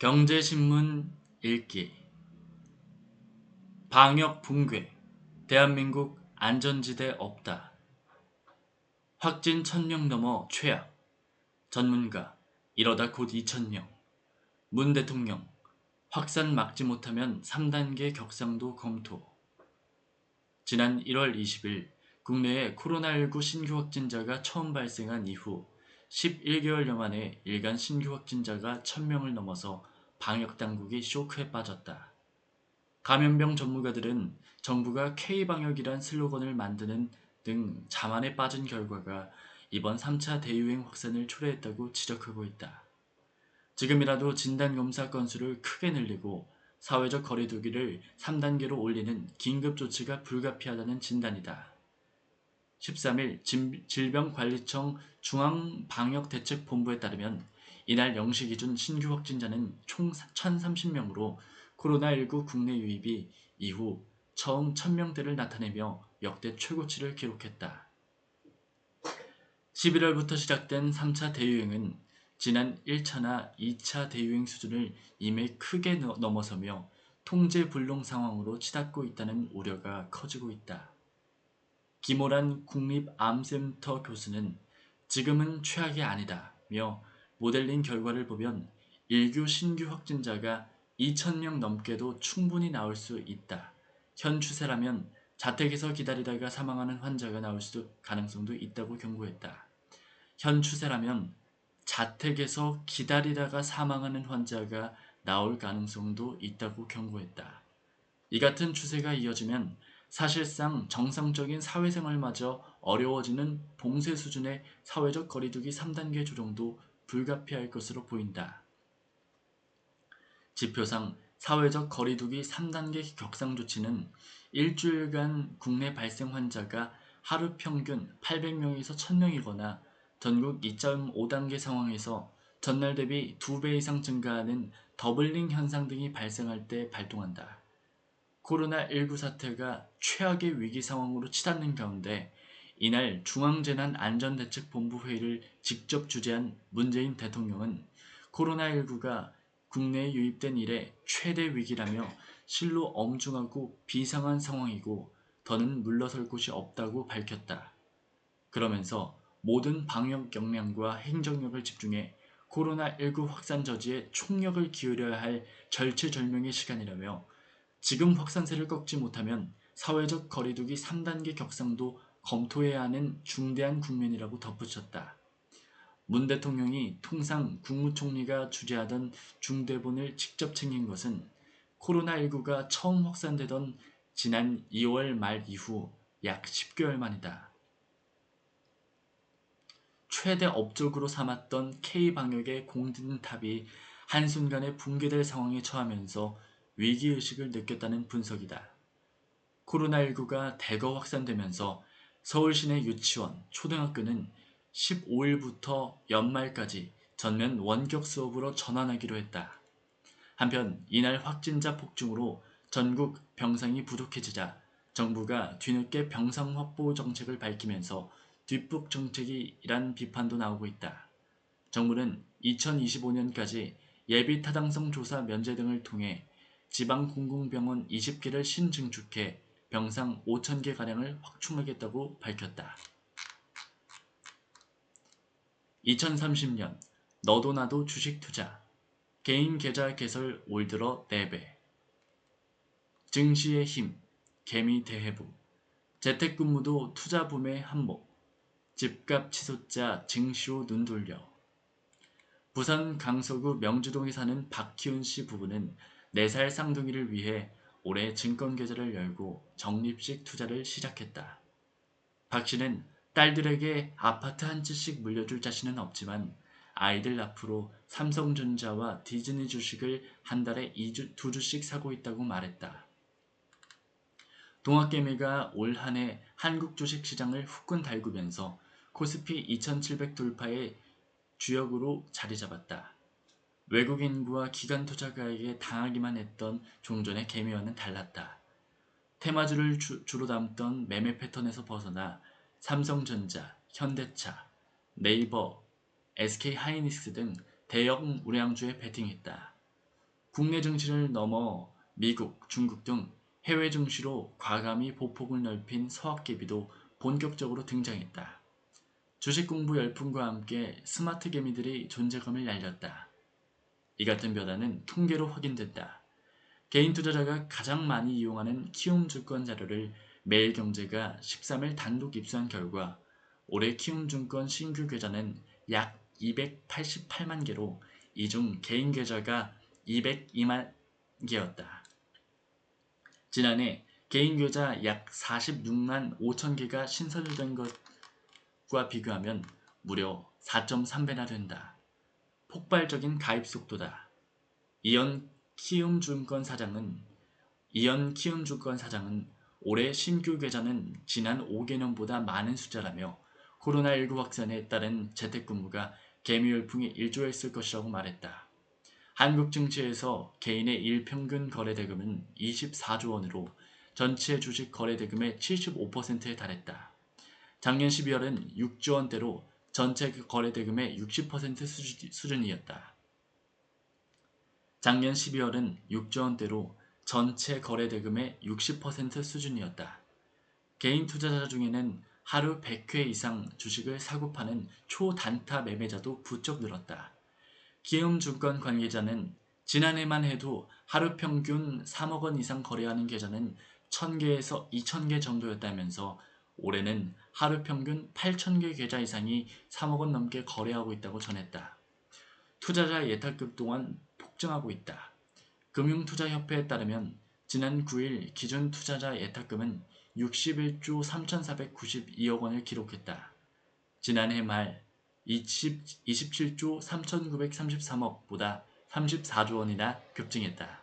경제신문 읽기. 방역 붕괴. 대한민국 안전지대 없다. 확진 1000명 넘어 최악. 전문가. 이러다 곧 2000명. 문 대통령. 확산 막지 못하면 3단계 격상도 검토. 지난 1월 20일 국내에 코로나19 신규 확진자가 처음 발생한 이후 11개월여 만에 일간 신규 확진자가 1000명을 넘어서 방역당국이 쇼크에 빠졌다. 감염병 전문가들은 정부가 K방역이란 슬로건을 만드는 등 자만에 빠진 결과가 이번 3차 대유행 확산을 초래했다고 지적하고 있다. 지금이라도 진단검사 건수를 크게 늘리고 사회적 거리두기를 3단계로 올리는 긴급조치가 불가피하다는 진단이다. 13일 질병관리청 중앙방역대책본부에 따르면 이날 0시 기준 신규 확진자는 총 1030명으로 코로나19 국내 유입이 이후 처음 1000명대를 나타내며 역대 최고치를 기록했다. 11월부터 시작된 3차 대유행은 지난 1차나 2차 대유행 수준을 이미 크게 넘어서며 통제 불능 상황으로 치닫고 있다는 우려가 커지고 있다. 김호란 국립암센터 교수는 지금은 최악이 아니다며 모델링 결과를 보면 일교 신규 확진자가 2000명 넘게도 충분히 나올 수 있다. 현 추세라면 자택에서 기다리다가 사망하는 환자가 나올 가능성도 있다고 경고했다. 현 추세라면 자택에서 기다리다가 사망하는 환자가 나올 가능성도 있다고 경고했다. 이 같은 추세가 이어지면 사실상 정상적인 사회생활마저 어려워지는 봉쇄 수준의 사회적 거리두기 3단계 조정도 불가피할 것으로 보인다. 지표상 사회적 거리두기 3단계 격상 조치는 일주일간 국내 발생 환자가 하루 평균 800명에서 1000명이거나 전국 2.5단계 상황에서 전날 대비 2배 이상 증가하는 더블링 현상 등이 발생할 때 발동한다. 코로나19 사태가 최악의 위기 상황으로 치닫는 가운데 이날 중앙재난안전대책본부 회의를 직접 주재한 문재인 대통령은 코로나19가 국내에 유입된 이래 최대 위기라며 실로 엄중하고 비상한 상황이고 더는 물러설 곳이 없다고 밝혔다. 그러면서 모든 방역 역량과 행정력을 집중해 코로나19 확산 저지에 총력을 기울여야 할 절체절명의 시간이라며 지금 확산세를 꺾지 못하면 사회적 거리두기 3단계 격상도 검토해야 하는 중대한 국면이라고 덧붙였다. 문 대통령이 통상 국무총리가 주재하던 중대본을 직접 챙긴 것은 코로나19가 처음 확산되던 지난 2월 말 이후 약 10개월 만이다. 최대 업적으로 삼았던 K방역의 공든탑이 한순간에 붕괴될 상황에 처하면서 위기의식을 느꼈다는 분석이다. 코로나19가 대거 확산되면서 서울 시내 유치원, 초등학교는 15일부터 연말까지 전면 원격 수업으로 전환하기로 했다. 한편 이날 확진자 폭증으로 전국 병상이 부족해지자 정부가 뒤늦게 병상 확보 정책을 밝히면서 뒷북 정책이란 비판도 나오고 있다. 정부는 2025년까지 예비 타당성 조사 면제 등을 통해 지방 공공병원 20개를 신증축해 병상 5000개가량을 확충하겠다고 밝혔다. 2030년 너도 나도 주식 투자 개인 계좌 개설 올 들어 4배 증시의 힘 개미 대해부 재택근무도 투자붐의 한몫 집값 치솟자 증시로 눈 돌려 부산 강서구 명주동에 사는 박희훈 씨 부부는 4살 쌍둥이를 위해 올해 증권계좌를 열고 적립식 투자를 시작했다. 박 씨는 딸들에게 아파트 한 채씩 물려줄 자신은 없지만 아이들 앞으로 삼성전자와 디즈니 주식을 한 달에 2주씩 사고 있다고 말했다. 동학개미가 올 한 해 한국 주식 시장을 후끈 달구면서 코스피 2700 돌파의 주역으로 자리 잡았다. 외국 인구와 기관 투자가에게 당하기만 했던 종전의 개미와는 달랐다. 테마주를 주로 담던 매매 패턴에서 벗어나 삼성전자, 현대차, 네이버, SK하이닉스 등 대형 우량주에 베팅했다. 국내 증시를 넘어 미국, 중국 등 해외 증시로 과감히 보폭을 넓힌 서학개비도 본격적으로 등장했다. 주식 공부 열풍과 함께 스마트 개미들이 존재감을 날렸다. 이 같은 변화는 통계로 확인됐다. 개인 투자자가 가장 많이 이용하는 키움증권 자료를 매일경제가 13일 단독 입수한 결과 올해 키움증권 신규 계좌는 약 288만 개로 이 중 개인 계좌가 202만 개였다. 지난해 개인 계좌 약 46만 5천 개가 신설된 것과 비교하면 무려 4.3배나 된다. 폭발적인 가입 속도다. 이현 키움증권 사장은 올해 신규 계좌는 지난 5개년보다 많은 숫자라며 코로나19 확산에 따른 재택근무가 개미 열풍에 일조했을 것이라고 말했다. 한국 증시에서 개인의 일평균 거래대금은 24조 원으로 전체 주식 거래대금의 75%에 달했다. 작년 12월은 6조 원대로 전체 거래대금의 60% 수준이었다. 작년 12월은 6조 원대로 전체 거래대금의 60% 수준이었다. 개인 투자자 중에는 하루 100회 이상 주식을 사고 파는 초단타 매매자도 부쩍 늘었다. 키움증권 관계자는 지난해만 해도 하루 평균 3억 원 이상 거래하는 계좌는 1000개에서 2000개 정도였다면서 올해는 하루 평균 8000개 계좌 이상이 3억 원 넘게 거래하고 있다고 전했다. 투자자 예탁금 또한 폭증하고 있다. 금융투자협회에 따르면 지난 9일 기준 투자자 예탁금은 61조 3,492억 원을 기록했다. 지난해 말 27조 3,933억보다 34조 원이나 급증했다.